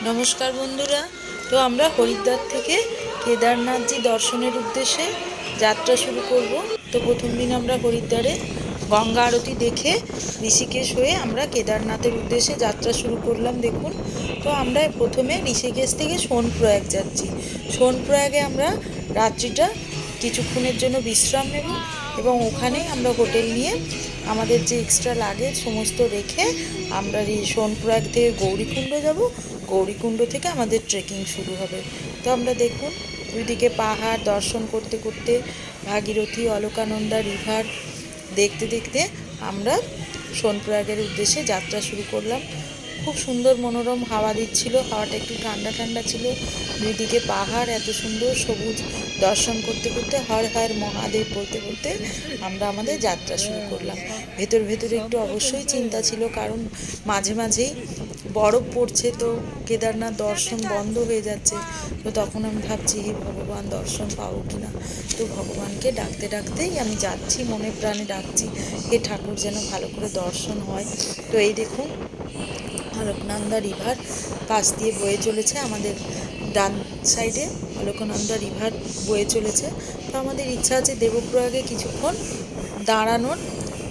নমস্কার বন্ধুরা। তো আমরা হরিদ্বার থেকে কেদারনাথজি দর্শনের উদ্দেশ্যে যাত্রা শুরু করব। তো প্রথম দিন আমরা হরিদ্বারে গঙ্গা আরতি দেখে ঋষিকেশ হয়ে আমরা কেদারনাথের উদ্দেশ্যে যাত্রা শুরু করলাম। দেখুন, তো আমরা প্রথমে ঋষিকেশ থেকে সোনপ্রয়াগ যাচ্ছি। সোনপ্রয়াগে আমরা রাত্রিটা কিছুক্ষণের জন্য বিশ্রাম নেব এবং ওখানেই আমরা হোটেল নিয়ে আমাদের যে এক্সট্রা লাগেজ সমস্ত রেখে আমরা সোনপ্রয়াগ থেকে গৌরীকুণ্ড যাব। গৌরীকুণ্ড থেকে আমাদের ট্রেকিং শুরু হবে। তো আমরা দেখুন, দুইদিকে পাহাড় দর্শন করতে করতে ভাগীরথী, অলকানন্দা রিভার দেখতে দেখতে আমরা সোনপ্রয়াগের উদ্দেশ্যে যাত্রা শুরু করলাম। খুব সুন্দর মনোরম হাওয়া দিচ্ছিল, হাওয়াটা একটু ঠান্ডা ঠান্ডা ছিল। দুইদিকে পাহাড়, এত সুন্দর সবুজ দর্শন করতে করতে হর হর মহাদেব বলতে বলতে আমরা আমাদের যাত্রা শুরু করলাম। ভেতর ভেতরে একটু অবশ্যই চিন্তা ছিল, কারণ মাঝে মাঝেই বরফ পড়ছে, তো কেদারনাথ দর্শন বন্ধ হয়ে যাচ্ছে। তো তখন আমি ভাবছি, হে ভগবান, দর্শন পাবো কিনা। তো ভগবানকে ডাকতে ডাকতেই আমি যাচ্ছি, মনে প্রাণে ডাকছি, হে ঠাকুর যেন ভালো করে দর্শন হয়। তো এই দেখুন, অলকনন্দা রিভার পাশ দিয়ে বয়ে চলেছে, আমাদের ডান সাইডে অলকনন্দা রিভার বয়ে চলেছে। তো আমাদের ইচ্ছা আছে দেবপ্রয়াগে কিছুক্ষণ দাঁড়ানোর।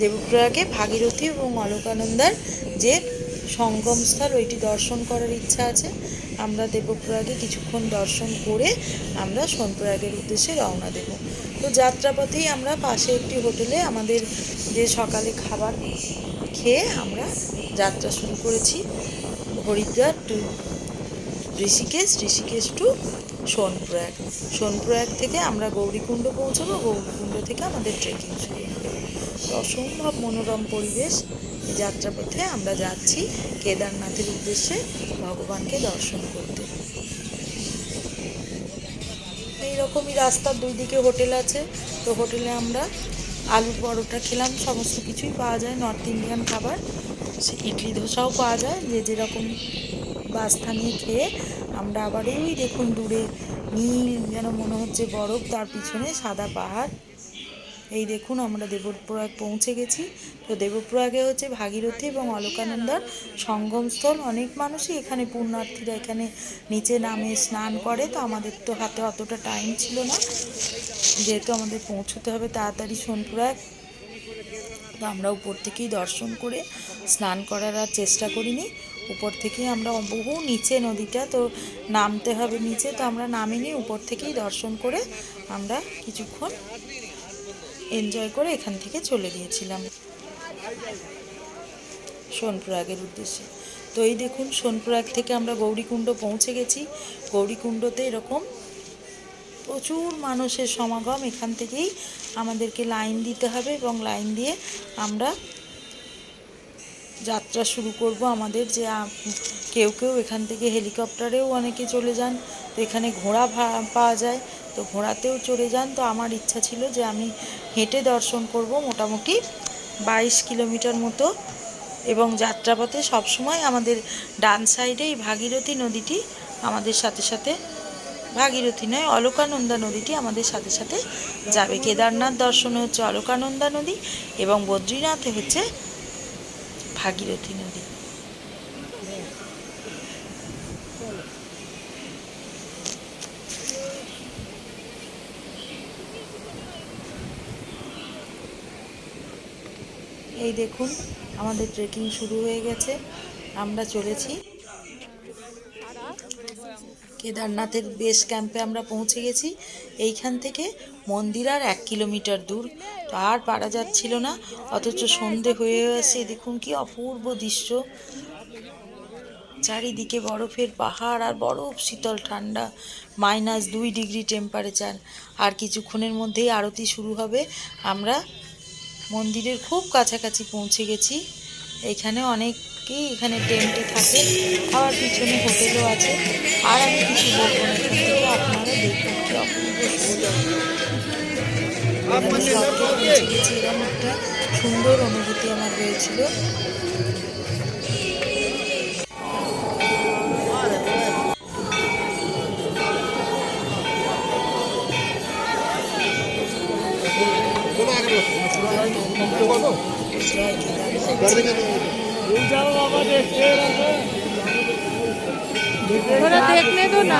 দেবপ্রয়াগে ভাগীরথী এবং অলকানন্দার যে সঙ্গমস্থল, ওইটি দর্শন করার ইচ্ছা আছে। আমরা দেবপ্রয়াগে কিছুক্ষণ দর্শন করে আমরা সোনপ্রয়াগের উদ্দেশ্যে রওনা দেব। তো যাত্রাপথেই আমরা পাশে একটি হোটেলে আমাদের যে সকালে খাবার খেয়ে আমরা যাত্রা শুরু করেছি হরিদ্বার টু ঋষিকেশ, ঋষিকেশ টু সোনপ্রয়াগ। সোনপ্রয়াগ থেকে আমরা গৌরীকুণ্ড পৌঁছবো, গৌরীকুণ্ড থেকে আমাদের ট্রেকিং শুরু হবে। অসম্ভব মনোরম পরিবেশ। এই যাত্রাপথে আমরা যাচ্ছি কেদারনাথের উদ্দেশ্যে ভগবানকে দর্শন করতে। এইরকমই রাস্তার দুই দিকে হোটেল আছে। তো হোটেলে আমরা আলুর পরোটা খেলাম, সমস্ত কিছুই পাওয়া যায়, নর্থ ইন্ডিয়ান খাবার, ইডলি ধোসাও পাওয়া যায়। যে যেরকম বাস থামিয়ে খেয়ে আমরা আবার এই দেখুন দূরে নীল যেন মনে হচ্ছে বরফ, তার পিছনে সাদা পাহাড়। এই দেখুন, আমরা দেবপ্রয়াগ পৌঁছে গেছি। তো দেবপ্রয়াগে হচ্ছে ভাগীরথী এবং অলকানন্দার সঙ্গমস্থল। অনেক মানুষই এখানে পুণ্যার্থীরা এখানে নিচে নামে স্নান করে। তো আমাদের তো হাতে অতটা টাইম ছিল না, যেহেতু আমাদের পৌঁছতে হবে তাড়াতাড়ি সোনপ্রয়াগ। তো আমরা উপর থেকেই দর্শন করে স্নান করার আর চেষ্টা করিনি। উপর থেকেই আমরা বহু নিচে নদীটা, তো নামতে হবে নিচে, তো আমরা নামিনি, উপর থেকেই দর্শন করে আমরা কিছুক্ষণ এনজয় করে এখান থেকে চলে গিয়েছিলাম সোনপ্রয়াগের উদ্দেশ্যে। তো এই দেখুন, সোনপ্রয়াগ থেকে আমরা গৌরীকুণ্ড পৌঁছে গেছি। গৌরীকুণ্ডতে এরকম প্রচুর মানুষের সমাগম। এখান থেকেই আমাদেরকে লাইন দিতে হবে এবং লাইন দিয়ে আমরা যাত্রা শুরু করব। আমাদের যে কেউ কেউ এখান থেকে হেলিকপ্টারেও অনেকে চলে যান, তো এখানে ঘোড়া পাওয়া যায়, তো ঘোড়াতেও চড়ে যান। তো আমার ইচ্ছা ছিল যে আমি হেঁটে দর্শন করব মোটামুটি 22 কিলোমিটার মতো। এবং যাত্রাপথে সবসময় আমাদের ডান সাইডে এই ভাগীরথী নদীটি আমাদের সাথে সাথে, ভাগীরথী নয়, অলকানন্দা নদীটি আমাদের সাথে সাথে যাবে। কেদারনাথ দর্শনে হচ্ছে অলকানন্দা নদী এবং বদ্রীনাথে হচ্ছে ভাগীরথী নদী। এই দেখুন, আমাদের ট্রেকিং শুরু হয়ে গেছে। আমরা চলেছি কেদারনাথের বেস ক্যাম্পে, আমরা পৌঁছে গেছি। এইখান থেকে মন্দির আর 1 কিলোমিটার দূর। তো আর পারা যাচ্ছিল না, অথচ সন্ধে হয়ে আসে। দেখুন কি অপূর্ব দৃশ্য, চারিদিকে বরফের পাহাড় আর বরফ, শীতল ঠান্ডা, -2 ডিগ্রি টেম্পারেচার। আর কিছুক্ষণের মধ্যেই আরতি শুরু হবে। আমরা মন্দিরের খুব কাছাকাছি পৌঁছে গেছি। এখানে অনেকেই এখানে টেন্টে থাকে, আবার পিছনে হোটেলও আছে। আর আমি কিছু বলবো না, এখান থেকে আপনারা দেখুন কি অপূর্ব সুন্দর। আমি স্বর্গে পৌঁছে গেছি, এরকম একটা সুন্দর অনুভূতি আমার হয়েছিল। थोड़ा देखने दो ना।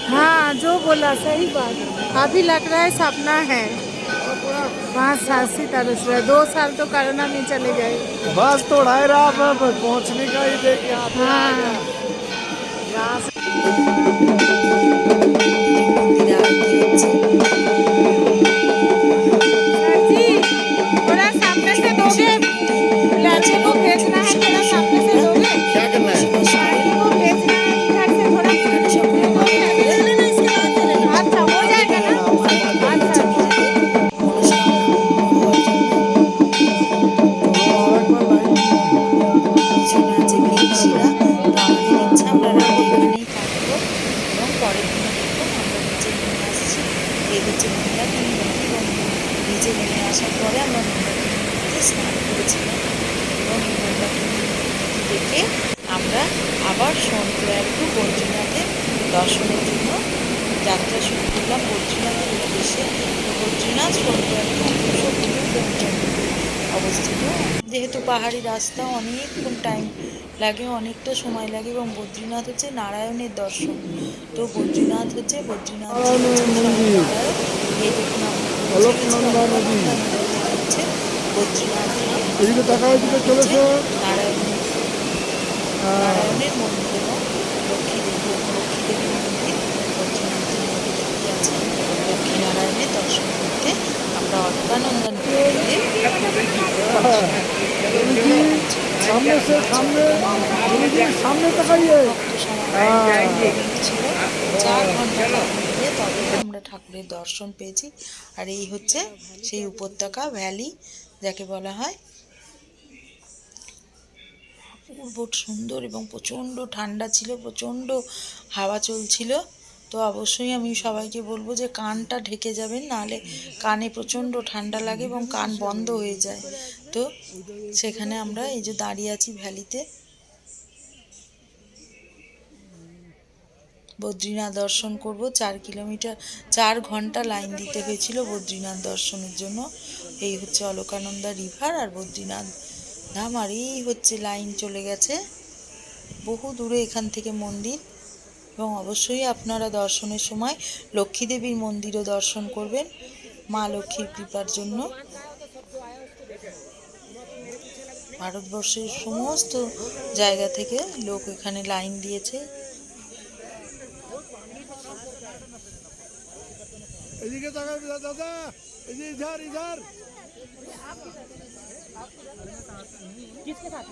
हाँ जो बोला सही बात, अभी लग रहा है सपना है। 2 साल तो कोरोना में चले गए। बस तो 2.5 रात में पहुंचने का ही देखिए। हाँ यहाँ से মন্দিরে আরতি হচ্ছে। सर जी थोड़ा सामने से दोगे, लड़की को भेजना है, थोड़ा सामने से दोगे। क्या करना है? लड़की को भेजना है इधर से थोड़ा। এখানে সকলে মানত করে अच्छा हो जाएगा ना। अच्छा মনস্কামনা পূর্ণ হওয়ার জন্য। পিছনে আছে ভিমশিরা। তো আমাদের ইচ্ছা আমরা রাতে এখানেই থাকবো এবং পরের দিনে দেখুন আমরা নিচে নেমে আসছি। এই হচ্ছে মন্দাকিনী নদী এবং নিচে নেমে আসার পরে আমরা মন্দাকিনী নদীতে স্নান করেছিলাম এবং এই মন্দাকিনী নদী দেখে আমরা আবার সোনপ্রয়াগ টু বদ্রীনাথের দর্শনের জন্য যাত্রা শুরু করলাম বদ্রীনাথের উদ্দেশ্যে। তো বদ্রীনাথ সোনপ্রয়াগ থেকে 200 কিলোমিটার অবস্থিত। যেহেতু পাহাড়ি রাস্তা অনেকক্ষণ টাইম লাগে, অনেকটা সময় লাগে এবং বদ্রীনাথ হচ্ছে নারায়ণের দর্শন। তো বদ্রীনাথ হচ্ছে বদ্রীনাথ নারায়ণ। এই দেখুন আমরা হচ্ছে বদ্রীনাথ নারায়ণের মন্দির এবং লক্ষ্মী দেবীর মন্দির। বদ্রীনাথের মন্দির দেখতে আছে লক্ষ্মীনারায়ণের দর্শন করতে আমরা অলকানন্দা নদীতে सामने से सामने তাকাইয়ে। ছিল 4 ঘন্টা লাগিয়ে তবে আমরা ঠাকুরের দর্শন পেয়েছি। আর এই হচ্ছে সেই উপত্যকা ভ্যালি যাকে বলা হয়। অপূর্ব সুন্দর এবং প্রচণ্ড ঠান্ডা ছিল, প্রচণ্ড হাওয়া চলছিল। তো অবশ্যই আমি সবাইকে বলবো যে কানটা ঢেকে যাবেন, নাহলে কানে প্রচণ্ড ঠান্ডা লাগে এবং কান বন্ধ হয়ে যায়। তো সেখানে আমরা এই যে দাঁড়িয়ে আছি ভ্যালিতে। বদ্রীনাথ দর্শন করব। 4 ঘন্টা লাইন দিতে হয়েছিল বদ্রীনাথ দর্শনের জন্য। এই হচ্ছে অলকানন্দা রিভার আর বদ্রীনাথ ধাম। আর এই হচ্ছে লাইন চলে গেছে বহু দূরে এখান থেকে মন্দির। এবং অবশ্যই আপনারা দর্শনের সময় লক্ষ্মী দেবীর মন্দিরও দর্শন করবেন মা লক্ষ্মীর কৃপার জন্য। ভারতবর্ষের সমস্ত জায়গা থেকে লোক এখানে লাইন দিয়েছে। এদিকে তাকাই দাদা, এই যে इधर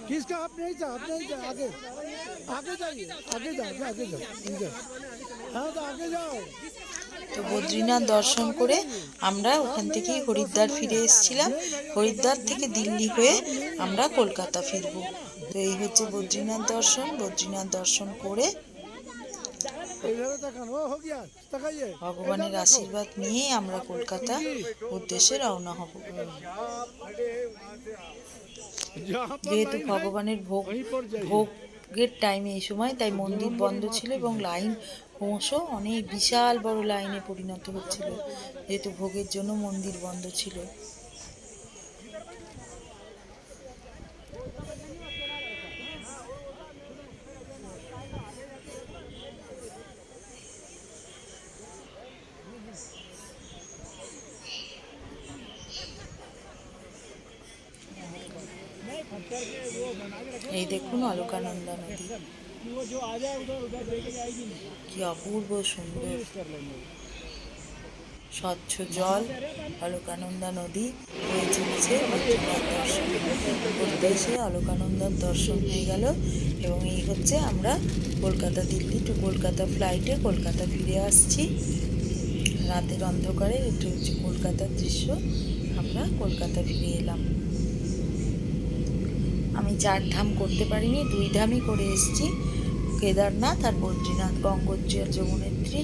किसका आप नहीं जा आगे जाइए, आगे जाओ इधर। हाँ तो आगे जाओ। তো বদ্রীনাথ দর্শন করে আমরা ওখান থেকেই হরিদ্বার ফিরে এসেছিলাম। হরিদ্বার থেকে দিল্লি হয়ে আমরা কলকাতা ফিরব। তো এই হচ্ছে বদ্রীনাথ দর্শন। বদ্রীনাথ দর্শন করে ভগবানের আশীর্বাদ নিয়ে আমরা কলকাতা উদ্দেশ্যে রওনা হব। যেহেতু ভগবানের ভোগের টাইমে এই সময়, তাই মন্দির বন্ধ ছিল এবং লাইন ক্রমশ অনেক বিশাল বড় লাইনে পরিণত হচ্ছিল, যেহেতু ভোগের জন্য মন্দির বন্ধ ছিল। এই দেখুন অলকানন্দা নদী, কি অপূর্ব সুন্দর স্বচ্ছ জল। অলকানন্দা নদী হয়ে চলেছে বদ্রীনাথ দর্শন করতে এসে অলকানন্দার দর্শন হয়ে গেল। এবং এই হচ্ছে আমরা দিল্লি টু কলকাতা ফ্লাইটে কলকাতা ফিরে আসছি। রাতের অন্ধকারে এটা হচ্ছে কলকাতার দৃশ্য। আমরা কলকাতা ফিরে এলাম। আমি 4 ধাম করতে পারিনি, 2 ধামই করে এসেছি, কেদারনাথ আর বদ্রীনাথ। গঙ্গোত্রী আর যমুনেত্রী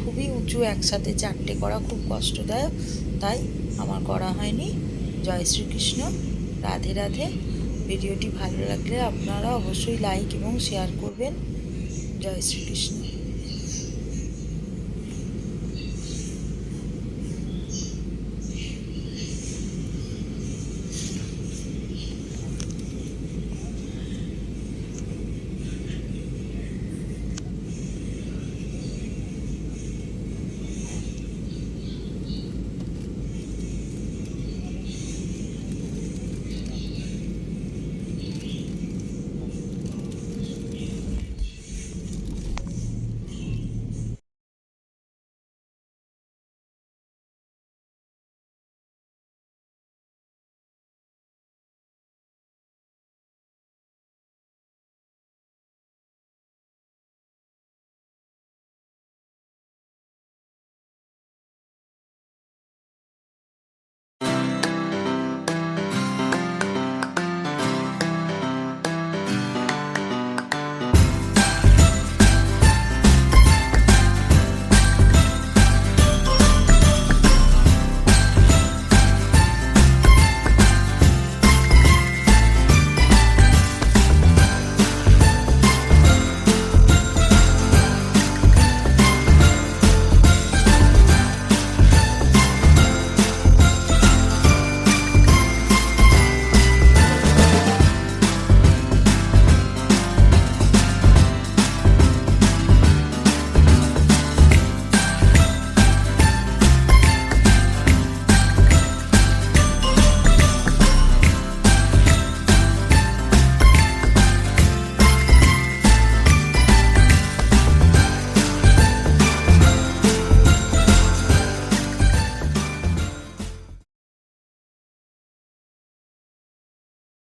খুবই উঁচু, একসাথে 4টে করা খুব কষ্টদায়ক, তাই আমার করা হয়নি। জয় শ্রীকৃষ্ণ, রাধে রাধে। ভিডিওটি ভালো লাগলে আপনারা অবশ্যই লাইক এবং শেয়ার করবেন। জয় শ্রীকৃষ্ণ।